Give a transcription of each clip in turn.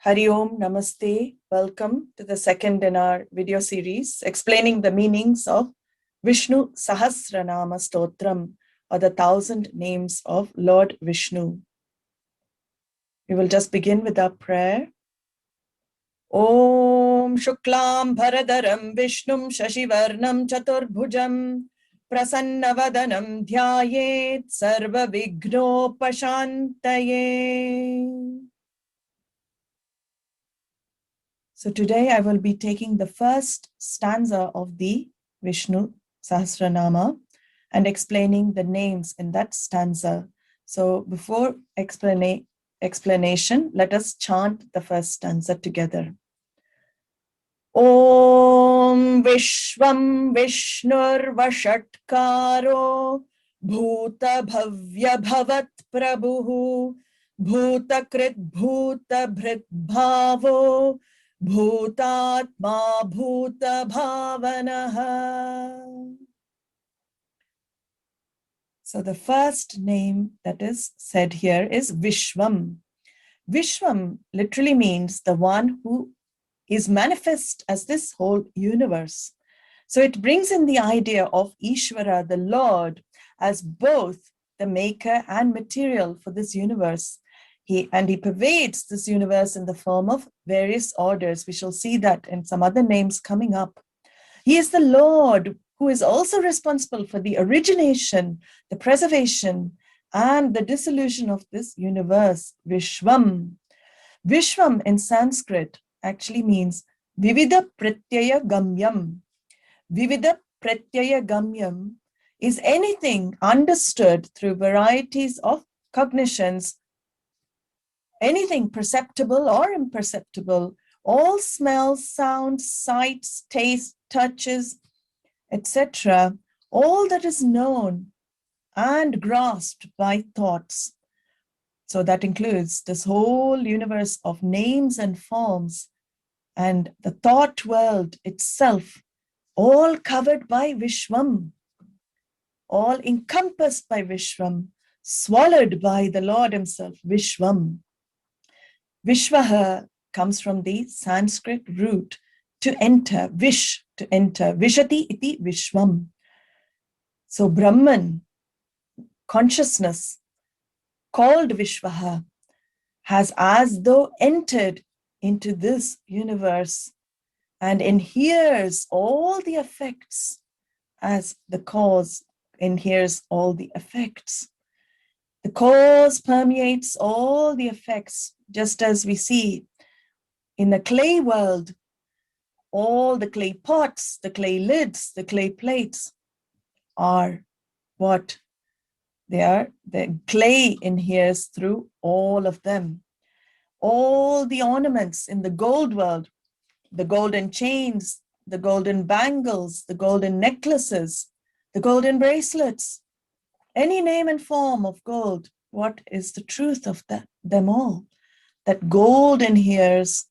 Hari Om, Namaste. Welcome to the second in our video series explaining the meanings of Vishnu Sahasranama Stotram, or the 1,000 names of Lord Vishnu. We will just begin with our prayer. Om Shuklam Bharadaram Vishnum Shashivarnam Chaturbhujam Prasannavadanam Dhyayet Sarva Vignopashantaye. So today I will be taking the first stanza of the Vishnu Sahasranama and explaining the names in that stanza. So before explanation, let us chant the first stanza together. Om viśvaṃ viśṇurvaṣaṭkāro bhūtabhavyabhavatprabhuḥ bhūtakṛdbhūtabhṛdbhāvo bhūtātmā bhūtabhāvanaḥ. So the first name that is said here is viśvaṃ. Viśvaṃ literally means the one who is manifest as this whole universe. So it brings in the idea of Ishvara, the Lord, as both the maker and material for this universe. He pervades this universe in the form of various orders. We shall see that in some other names coming up. He is the Lord who is also responsible for the origination, the preservation, and the dissolution of this universe, Vishvaṃ. Vishvaṃ in Sanskrit actually means Vividha Pratyaya Gamyam. Vividha Pratyaya Gamyam is anything understood through varieties of cognitions, anything perceptible or imperceptible, all smells, sounds, sights, tastes, touches, etc., all that is known and grasped by thoughts. So that includes this whole universe of names and forms and the thought world itself, all covered by Vishvaṃ, all encompassed by Vishvaṃ, swallowed by the Lord himself, Vishvaṃ. Vishvaha comes from the Sanskrit root to enter, vish, to enter, vishati iti Vishvaṃ. So Brahman, consciousness, called Vishvaha, has as though entered into this universe and inheres all the effects as the cause inheres all the effects. The cause permeates all the effects, just as we see in the clay world, all the clay pots, the clay lids, the clay plates are what? They are, the clay inheres through all of them. All the ornaments in the gold world, the golden chains, the golden bangles, the golden necklaces, the golden bracelets, any name and form of gold, what is the truth of them all? That gold inheres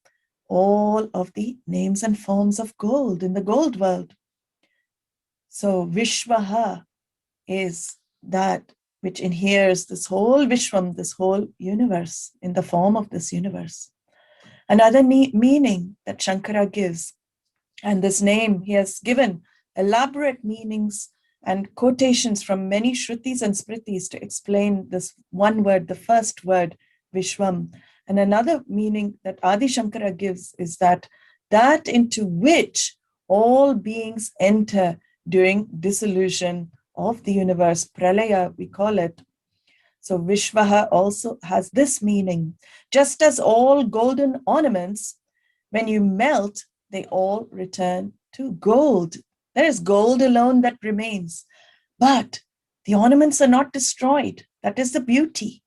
all of the names and forms of gold in the gold world. So Vishvaha is that which inheres this whole Vishvaṃ, this whole universe, in the form of this universe. Another meaning that Shankara gives, and this name he has given elaborate meanings and quotations from many Shrutis and Smritis to explain this one word, the first word, Vishvaṃ. And another meaning that Adi Shankara gives is that into which all beings enter during dissolution of the universe, pralaya we call it. So Vishvaha also has this meaning. Just as all golden ornaments, when you melt, they all return to gold. There is gold alone that remains. But the ornaments are not destroyed. That is the beauty.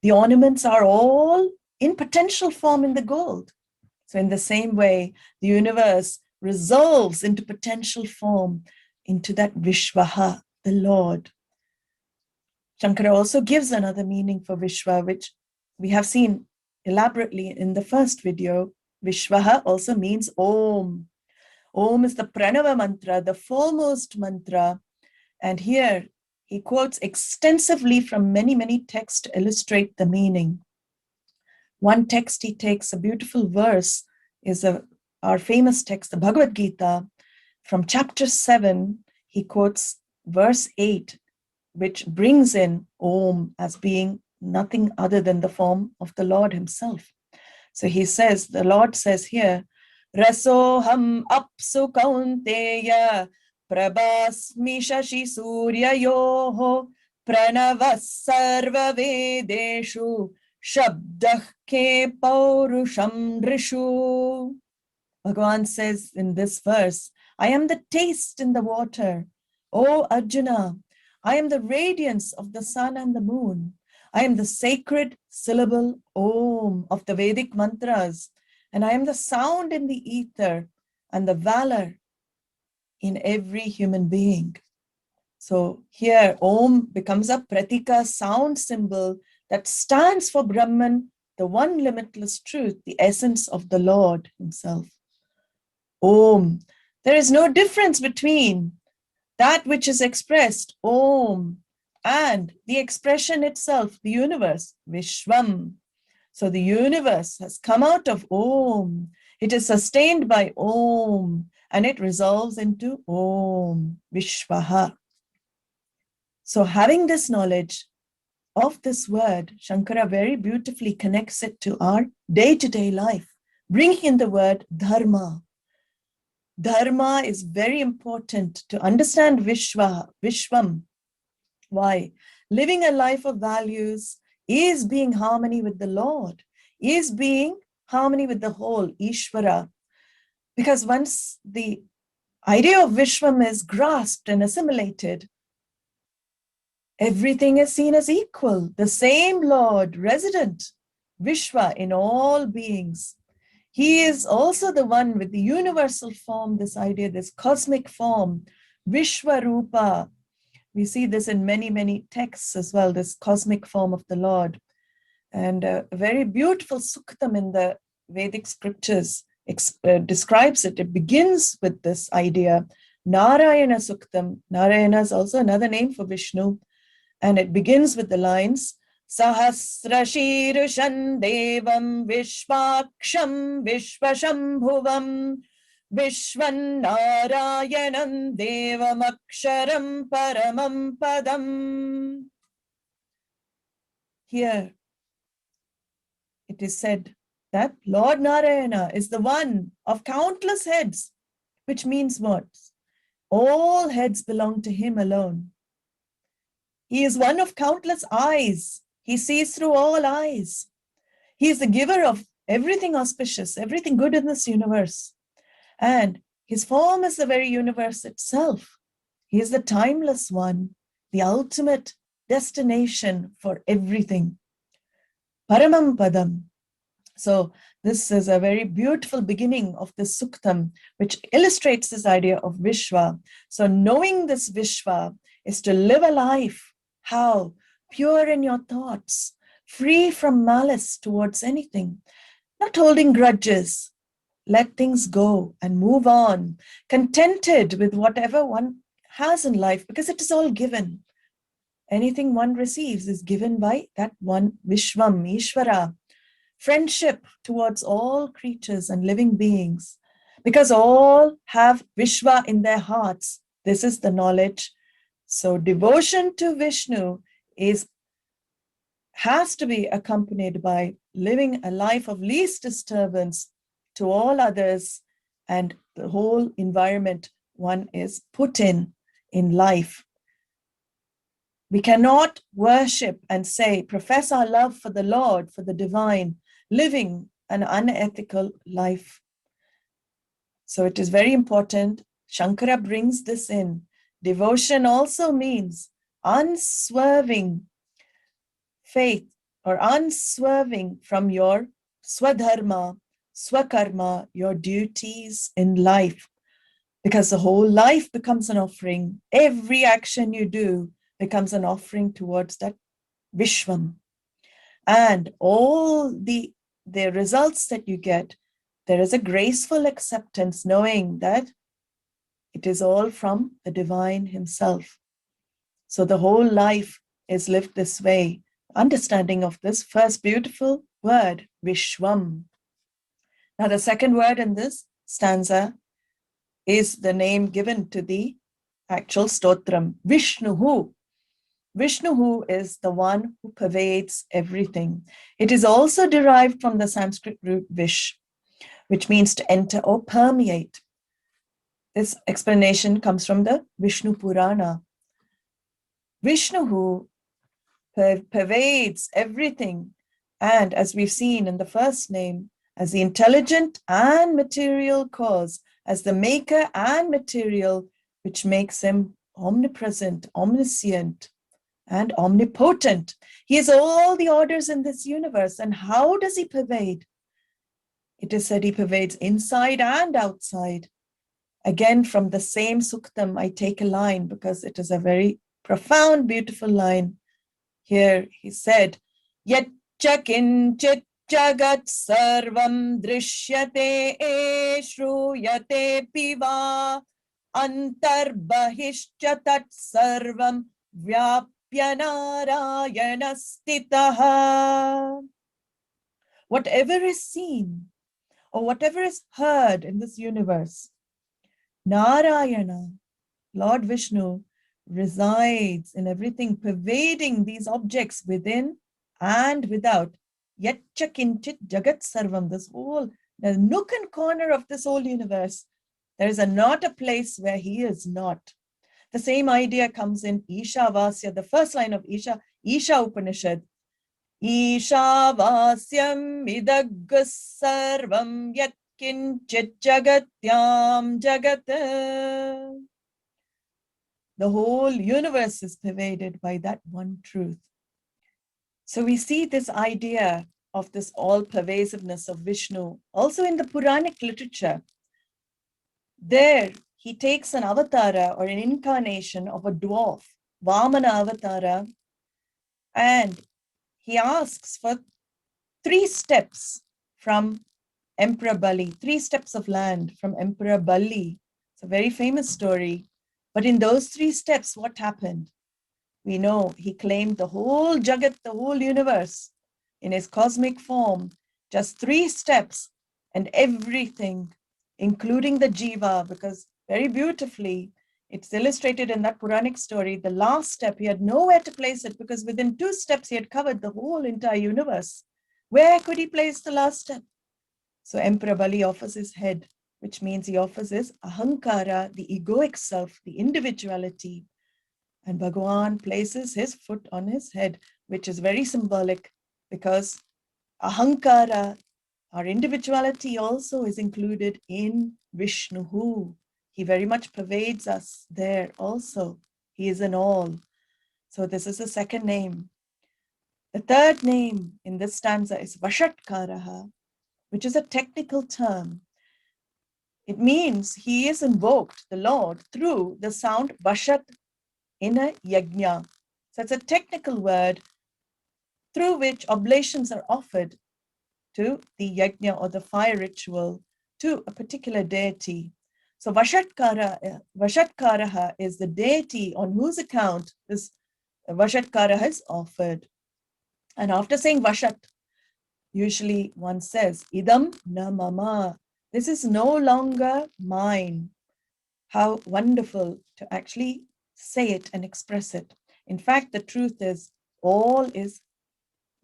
The ornaments are all in potential form in the gold. So in the same way, the universe resolves into potential form, into that Vishvaha, the Lord. Shankara also gives another meaning for Vishva, which we have seen elaborately in the first video. Vishvaha also means Om. Om is the Pranava mantra, the foremost mantra. And here he quotes extensively from many, many texts to illustrate the meaning. One text he takes, a beautiful verse, is our famous text, the Bhagavad Gita. From chapter 7, he quotes verse 8, which brings in Om as being nothing other than the form of the Lord himself. So he says, the Lord says here, Rasoham apsu kaunteya prabhasmi shashi suryayoho pranavas sarva vedeshu shabdah ke paurusham drishu. Bhagavan says in this verse, I am the taste in the water. O Arjuna, I am the radiance of the sun and the moon. I am the sacred syllable Om of the Vedic mantras, and I am the sound in the ether and the valor in every human being. So here Om becomes a pratika, sound symbol that stands for Brahman, the one limitless truth, the essence of the Lord himself. Om. There is no difference between that which is expressed, Om, and the expression itself, the universe, viśvaṃ. So the universe has come out of Om. It is sustained by Om, and it resolves into Om, Vishvaha. So having this knowledge of this word, Shankara very beautifully connects it to our day-to-day life, bringing in the word dharma. Dharma is very important to understand viśvaṃ. Why? Living a life of values is being harmony with the Lord, is being harmony with the whole, Ishvara. Because once the idea of viśvaṃ is grasped and assimilated, everything is seen as equal. The same Lord, resident, Vishva, in all beings. He is also the one with the universal form, this idea, this cosmic form, Vishvarupa. We see this in many, many texts as well, this cosmic form of the Lord. And a very beautiful suktam in the Vedic scriptures describes it. It begins with this idea, Narayana Suktam. Narayana is also another name for Vishnu. And it begins with the lines, Sahasrashirushan devam vishvaksham vishvashambhuvam vishvan narayanam devam aksharam paramam padam. Here it is said that Lord Narayana is the one of countless heads, which means what? All heads belong to him alone. He is one of countless eyes. He sees through all eyes. He is the giver of everything auspicious, everything good in this universe. And his form is the very universe itself. He is the timeless one, the ultimate destination for everything. Paramam Padam. So this is a very beautiful beginning of this suktam, which illustrates this idea of Vishva. So knowing this Vishva is to live a life. How? Pure in your thoughts, free from malice towards anything, not holding grudges. Let things go and move on, contented with whatever one has in life, because it is all given. Anything one receives is given by that one Vishvaṃ, Ishvara. Friendship towards all creatures and living beings, because all have Vishva in their hearts. This is the knowledge. So devotion to Vishnu has to be accompanied by living a life of least disturbance to all others and the whole environment one is put in life. We cannot worship and say, profess our love for the Lord, for the divine, living an unethical life. So it is very important. Shankara brings this in. Devotion also means unswerving faith or unswerving from your swadharma, swakarma, your duties in life. Because the whole life becomes an offering. Every action you do becomes an offering towards that Vishvaṃ. And all the results that you get, there is a graceful acceptance, knowing that it is all from the divine himself. So the whole life is lived this way, understanding of this first beautiful word, viśvaṃ. Now the second word in this stanza is the name given to the actual stotram, Vishnu. Vishnu is the one who pervades everything. It is also derived from the Sanskrit root vish, which means to enter or permeate. This explanation comes from the Vishnu Purana. Vishnu pervades everything, and as we've seen in the first name, as the intelligent and material cause, as the maker and material, which makes him omnipresent, omniscient, and omnipotent. He has all the orders in this universe. And how does he pervade? It is said he pervades inside and outside. Again, from the same suktam, I take a line because it is a very profound, beautiful line. Here he said, Yat kinchit jagat sarvam drishyate shruyate piva antarbahishcha tat sarvam vyapyanarayana stitaha. Whatever is seen or whatever is heard in this universe, Narayana, Lord Vishnu, resides in everything, pervading these objects within and without. Yatcha kinchit jagat sarvam, this whole, the nook and corner of this whole universe, there is not a place where he is not. The same idea comes in Ishavasya, the first line of Isha Upanishad. Ishavasyam idaggas sarvam yat kinchit jagatyam jagat. The whole universe is pervaded by that one truth. So we see this idea of this all-pervasiveness of Vishnu also in the Puranic literature. There, he takes an avatara or an incarnation of a dwarf, Vamana avatara, and he asks for 3 steps from Emperor Bali, 3 steps of land from Emperor Bali. It's a very famous story. But in those 3 steps, what happened? We know he claimed the whole Jagat, the whole universe in his cosmic form, just 3 steps, and everything, including the Jiva, because very beautifully, it's illustrated in that Puranic story, the last step, he had nowhere to place it because within 2 steps, he had covered the whole entire universe. Where could he place the last step? So Emperor Bali offers his head, which means he offers his ahankara, the egoic self, the individuality. And Bhagavan places his foot on his head, which is very symbolic because ahankara, our individuality also is included in Vishnu. He very much pervades us there also. He is in all. So this is the second name. The third name in this stanza is Vaṣaṭkāraha, which is a technical term. It means he is invoked, the Lord, through the sound Vaṣat in a yajna. So it's a technical word through which oblations are offered to the yajna or the fire ritual to a particular deity. So Vaṣaṭkāraha is the deity on whose account this Vaṣaṭkāraha is offered. And after saying Vaṣat, usually one says, Idam na mama. This is no longer mine. How wonderful to actually say it and express it. In fact, the truth is, all is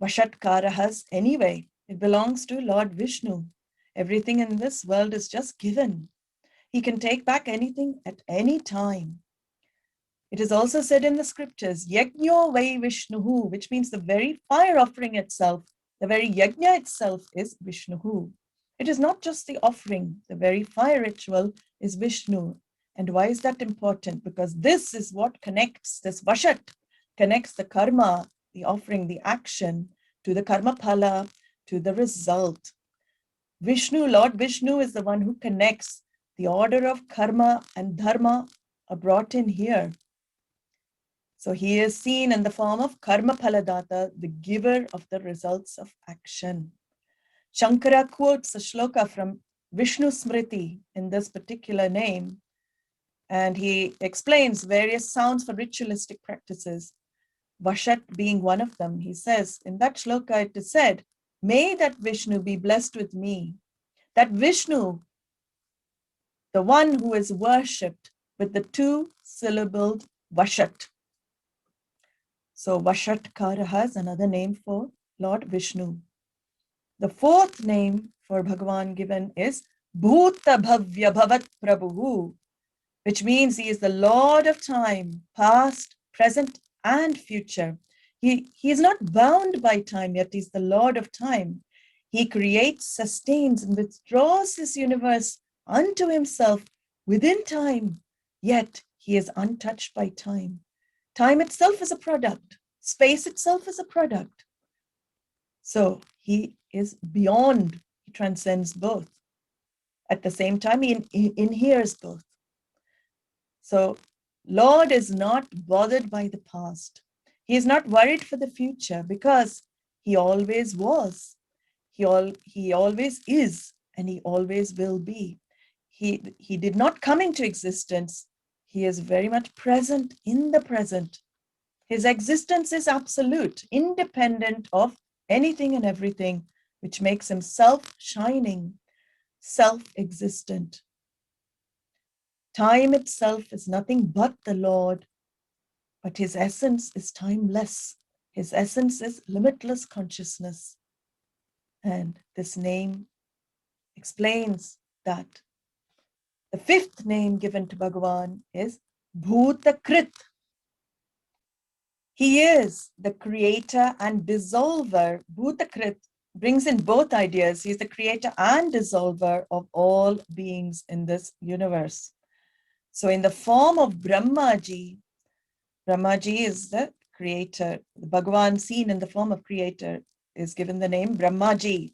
Vaṣaṭkāraha's anyway. It belongs to Lord Vishnu. Everything in this world is just given. He can take back anything at any time. It is also said in the scriptures, Yajño vai Vishnuhu, which means the very fire offering itself, the very yajna itself is Vishnuhu. It is not just the offering, the very fire ritual is Vishnu. And why is that important? Because this is what connects, this Vaṣat, connects the karma, the offering, the action, to the karma phala, to the result. Vishnu, Lord Vishnu is the one who connects. The order of karma and dharma are brought in here. So he is seen in the form of karma phaladata, the giver of the results of action. Shankara quotes a shloka from Vishnu Smriti in this particular name, and he explains various sounds for ritualistic practices, Vaṣat being one of them. He says, in that shloka it is said, May that Vishnu be blessed with me. That Vishnu, the one who is worshipped with the two-syllabled Vashat. So Vaṣaṭkāro is another name for Lord Vishnu. The fourth name for Bhagavan given is bhūtabhavyabhavatprabhuḥ, which means he is the Lord of time, past, present, and future. He is not bound by time, yet he's the Lord of time. He creates, sustains, and withdraws this universe unto himself within time, yet he is untouched by time. Time itself is a product. Space itself is a product. So he is beyond, he transcends both. At the same time, he inheres both. So Lord is not bothered by the past. He is not worried for the future because he always was. He always is, and he always will be. He did not come into existence. He is very much present in the present. His existence is absolute, independent of anything and everything, which makes him self-shining, self-existent. Time itself is nothing but the Lord, but his essence is timeless. His essence is limitless consciousness. And this name explains that. The fifth name given to Bhagavan is bhūtakṛd. He is the creator and dissolver. Bhūtakṛd brings in both ideas. He is the creator and dissolver of all beings in this universe. So in the form of Brahmaji, Brahmaji is the creator. The Bhagavan seen in the form of creator is given the name Brahmaji.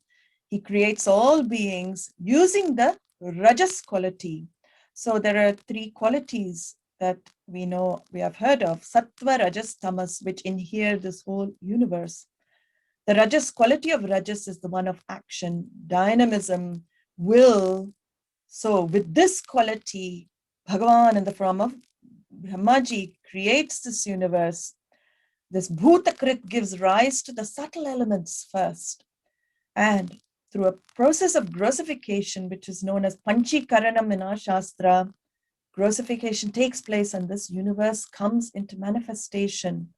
He creates all beings using the Rajas quality. So there are three qualities that we know, we have heard of, Sattva, Rajas, Tamas, which inhere this whole universe. The Rajas quality of Rajas is the one of action, dynamism, will. So with this quality, Bhagavan in the form of Brahmaji creates this universe. This bhūtakṛd gives rise to the subtle elements first. And through a process of grossification, which is known as panchikaranam in our Shastra, grossification takes place and this universe comes into manifestation.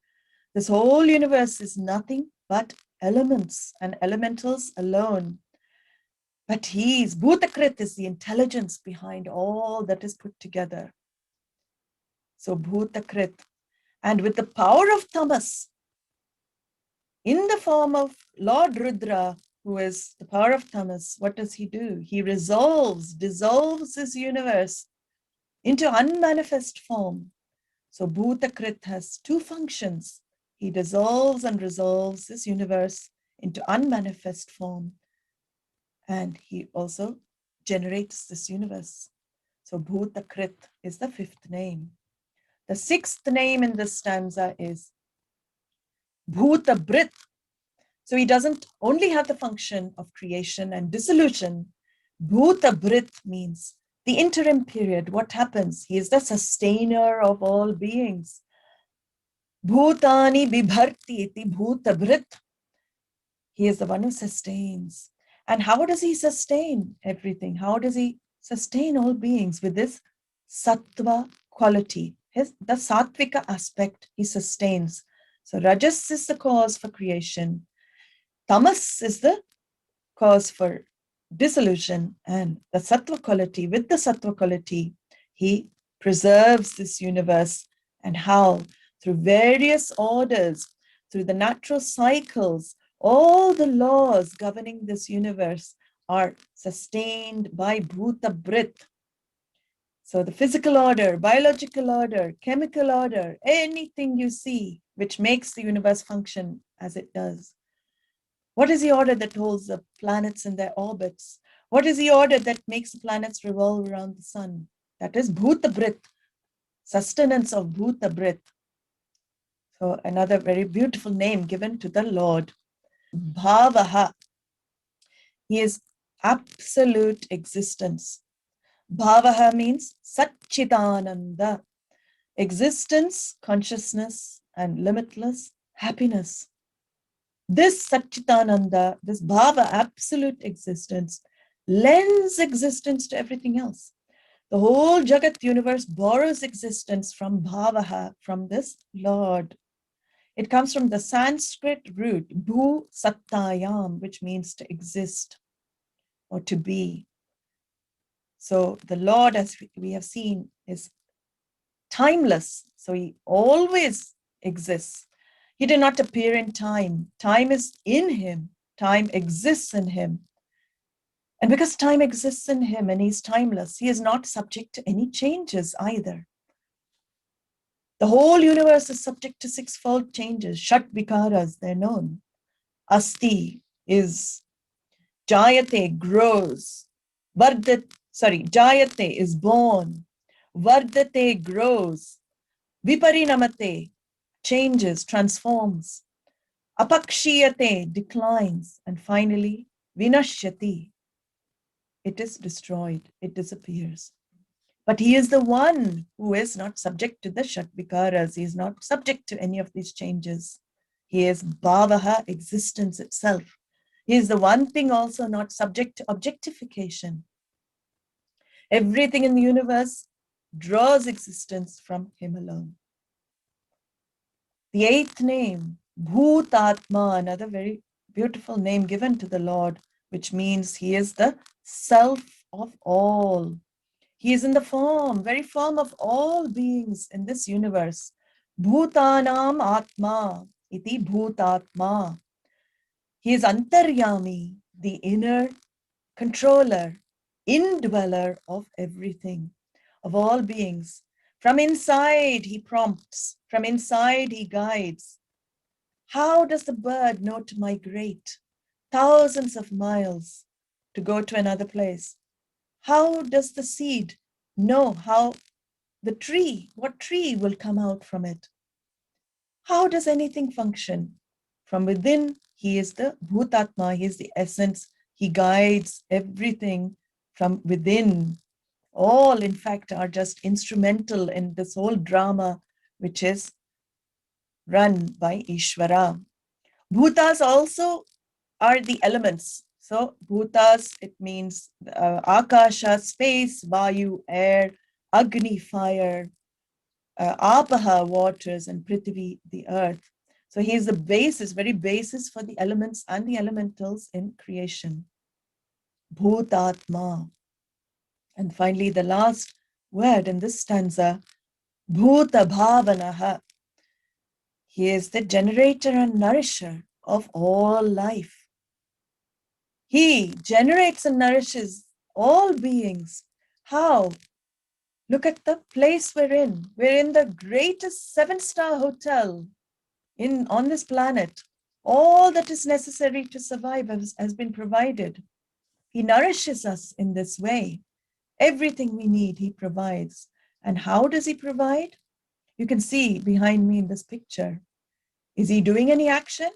This whole universe is nothing but elements and elementals alone. But bhūtakṛd is the intelligence behind all that is put together. So bhūtakṛd. And with the power of tamas, in the form of Lord Rudra, who is the power of tamas, what does he do? He dissolves this universe into unmanifest form. So bhūtakṛd has two functions. He dissolves and resolves this universe into unmanifest form. And he also generates this universe. So bhūtakṛd is the fifth name. The sixth name in this stanza is bhūtabhavyabhavatprabhuḥ. So he doesn't only have the function of creation and dissolution. Bhūtabhavyabhavatprabhuḥ means the interim period. What happens? He is the sustainer of all beings. Bhūtāni bibharti iti bhūtabhavyabhavatprabhuḥ. He is the one who sustains. And how does he sustain everything? How does he sustain all beings? With this sattva quality. The sattvika aspect he sustains. So Rajas is the cause for creation. Tamas is the cause for dissolution. And the sattva quality, with the sattva quality, he preserves this universe. And how? Through various orders, through the natural cycles, all the laws governing this universe are sustained by bhūtabhavyabhavatprabhuḥ. So the physical order, biological order, chemical order, anything you see which makes the universe function as it does. What is the order that holds the planets in their orbits? What is the order that makes the planets revolve around the sun? That is bhūtabhavyabhavatprabhuḥ, sustenance of bhūtabhavyabhavatprabhuḥ. So another very beautiful name given to the Lord. Bhavaha. He is absolute existence. Bhavaha means Satchidananda, existence, consciousness, and limitless happiness. This Satchitananda, this Bhava, absolute existence, lends existence to everything else. The whole Jagat universe borrows existence from Bhavaha, from this Lord. It comes from the Sanskrit root, bhū-sattayam, which means to exist or to be. So the Lord, as we have seen, is timeless. So he always exists. He did not appear in time. Time is in him. Time exists in him. And because time exists in him and he's timeless, he is not subject to any changes either. The whole universe is subject to sixfold changes. Shat vikaras, they're known. Asti is, jayate grows, jayate is born, vardate grows, viparinamate changes, transforms, apakshiyate declines, and finally vinashyati, it is destroyed, it disappears. But he is the one who is not subject to the Shatvikaras. He is not subject to any of these changes. He is Bhavaha, existence itself. He is the one thing also not subject to objectification. Everything in the universe draws existence from him alone. The eighth name, bhūtātmā, another very beautiful name given to the Lord, which means he is the self of all. He is in the form, very form of all beings in this universe. Bhutanam atma iti bhūtātmā. He is antaryami, the inner controller, indweller of everything, of all beings. From inside he prompts, from inside he guides. How does the bird know to migrate thousands of miles to go to another place? How does the seed know how what tree will come out from it? How does anything function? From within, he is the bhūtātmā, he is the essence. He guides everything from within. All, in fact, are just instrumental in this whole drama, which is run by Ishvara. Bhutas also are the elements. So bhutas, it means akasha, space, vayu, air, agni, fire, apaha, waters, and prithvi, the earth. So he is the basis, very basis for the elements and the elementals in creation. Bhūtātmā. And finally, the last word in this stanza, bhūtabhavyabhavatprabhuḥ. He is the generator and nourisher of all life. He generates and nourishes all beings. How? Look at the place we're in. We're in the greatest 7-star hotel on this planet. All that is necessary to survive has been provided. He nourishes us in this way. Everything we need, he provides. And how does he provide? You can see behind me in this picture. Is he doing any action?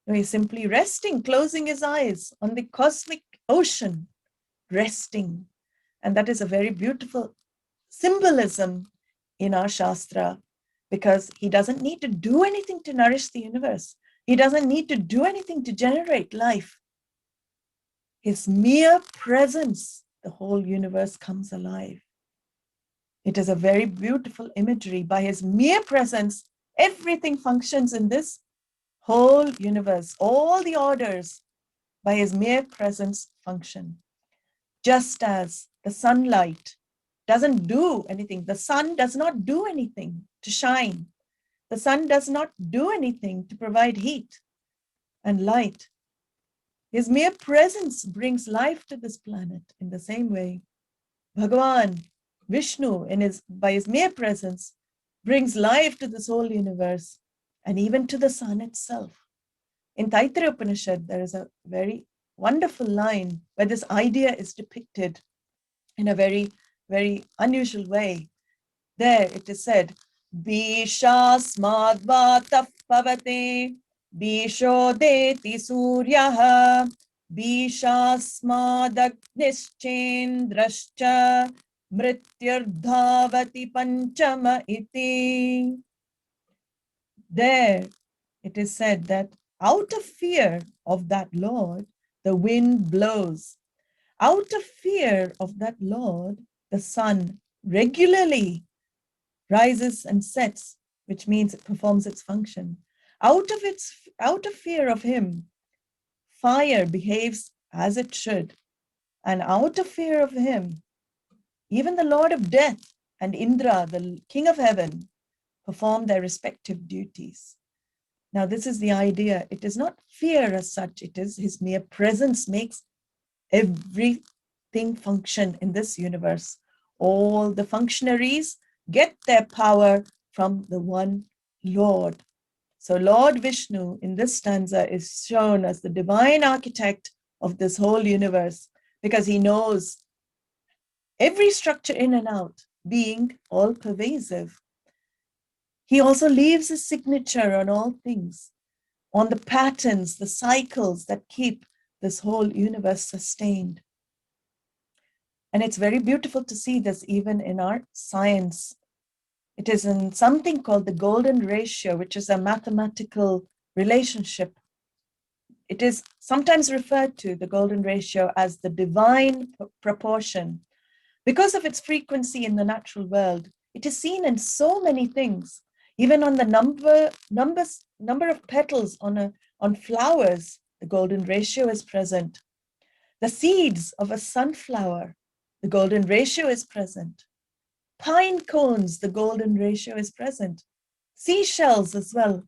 No, he's simply resting, closing his eyes on the cosmic ocean, resting. And that is a very beautiful symbolism in our Shastra, because he doesn't need to do anything to nourish the universe. He doesn't need to do anything to generate life. His mere presence, the whole universe comes alive. It is a very beautiful imagery. By his mere presence, everything functions in this whole universe. All the orders, by his mere presence, function. Just as the sunlight doesn't do anything. The sun does not do anything to shine. The sun does not do anything to provide heat and light. His mere presence brings life to this planet. In the same way, Bhagavan, Vishnu, by his mere presence, brings life to this whole universe and even to the sun itself. In Taittiriya Upanishad, there is a very wonderful line where this idea is depicted in a very, very unusual way. There it is said, Bishasmadvatah pavate, Bisho deti suryaha, Bishasmadagnischendrascha, Mrityardhavati panchama iti. There it is said that Out of fear of that Lord, the wind blows. Out of fear of that Lord, the sun regularly rises and sets, which means it performs its function. Out of fear of him, fire behaves as it should. And out of fear of him, even the Lord of Death and Indra, the king of heaven, perform their respective duties. Now, this is the idea. It is not fear as such. It is his mere presence makes everything function in this universe. All the functionaries get their power from the one Lord. So Lord Vishnu in this stanza is shown as the divine architect of this whole universe, because he knows every structure in and out, being all pervasive. He also leaves his signature on all things, on the patterns, the cycles that keep this whole universe sustained. And it's very beautiful to see this even in our science. It is in something called the golden ratio, which is a mathematical relationship. It is sometimes referred to, the golden ratio, as the divine proportion. Because of its frequency in the natural world, it is seen in so many things, even on the number of petals on flowers, the golden ratio is present. The seeds of a sunflower, the golden ratio is present. Pine cones, the golden ratio is present. Seashells as well.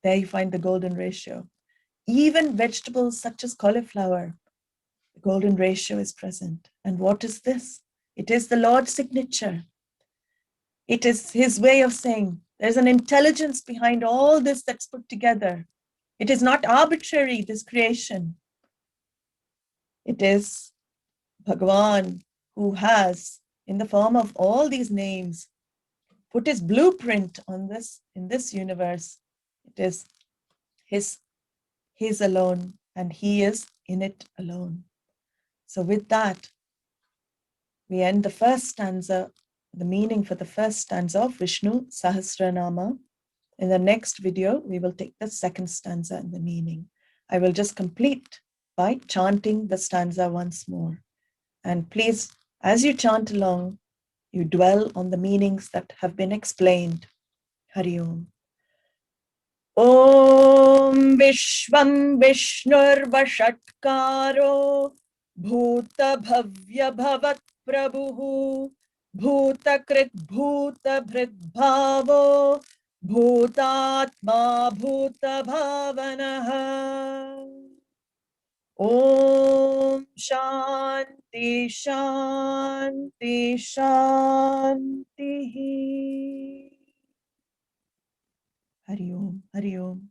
There you find the golden ratio. Even vegetables such as cauliflower, the golden ratio is present. And what is this? It is the Lord's signature. It is his way of saying there's an intelligence behind all this that's put together. It is not arbitrary, this creation. It is Bhagavan who has, in the form of all these names, put his blueprint on this, in this universe. It is his alone, and he is in it alone. So with that, we end the first stanza, the meaning for the first stanza of Vishnu Sahasranama. In the next video, we will take the second stanza and the meaning. I will just complete by chanting the stanza once more. And please, as you chant along, you dwell on the meanings that have been explained. Hari Om. Om viśvaṃ viśṇurvaṣaṭkāro bhūtabhavyabhavatprabhuḥ bhūtakṛdbhūtabhṛdbhāvo bhūtātmā bhūtabhāvanaḥ. Om Shanti Shanti Shanti. Hari Om, Hari Om.